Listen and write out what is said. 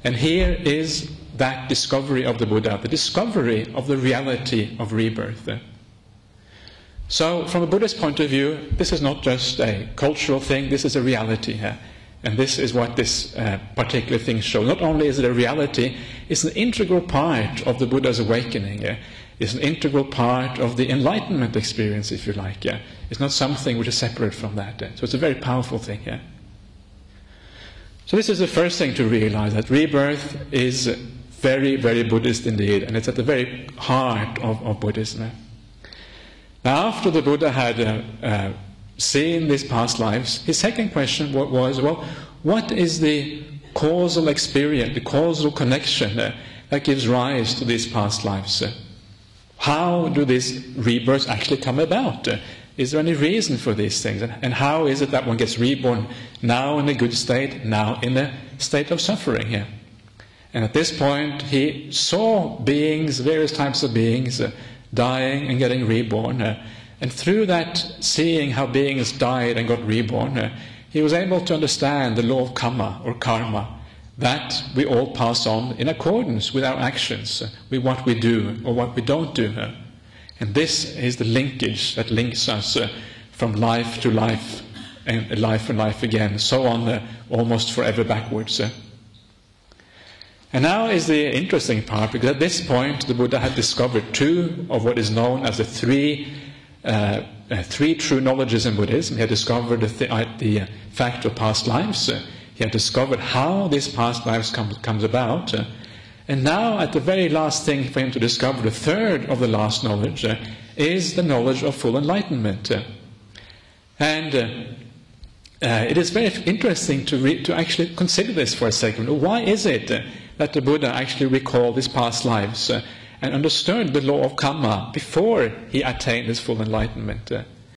And here is that discovery of the Buddha, the discovery of the reality of rebirth. So, from a Buddhist point of view, this is not just a cultural thing, this is a reality here. And this is what this particular thing shows. Not only is it a reality, it's an integral part of the Buddha's awakening. It's an integral part of the enlightenment experience, if you like. It's not something which is separate from that. So it's a very powerful thing. So this is the first thing to realize, that rebirth is very, very Buddhist indeed, and it's at the very heart of Buddhism. Now, after the Buddha had seen these past lives, his second question was, well, what is the causal experience, the causal connection that gives rise to these past lives? How do these rebirths actually come about? Is there any reason for these things? And how is it that one gets reborn now in a good state, now in a state of suffering here? And at this point, he saw beings, various types of beings, dying and getting reborn. And through that, seeing how beings died and got reborn, he was able to understand the law of karma, or karma, that we all pass on in accordance with our actions, with what we do or what we don't do. And this is the linkage that links us from life to life, and life again, so on, almost forever backwards. And now is the interesting part, because at this point the Buddha had discovered two of what is known as the three true knowledges in Buddhism. He had discovered the fact of past lives. He had discovered how these past lives comes about. And now, at the very last thing for him to discover, the third of the last knowledge, is the knowledge of full enlightenment. And it is very interesting to actually consider this for a second. Why is it that the Buddha actually recalled his past lives and understood the law of karma before he attained his full enlightenment?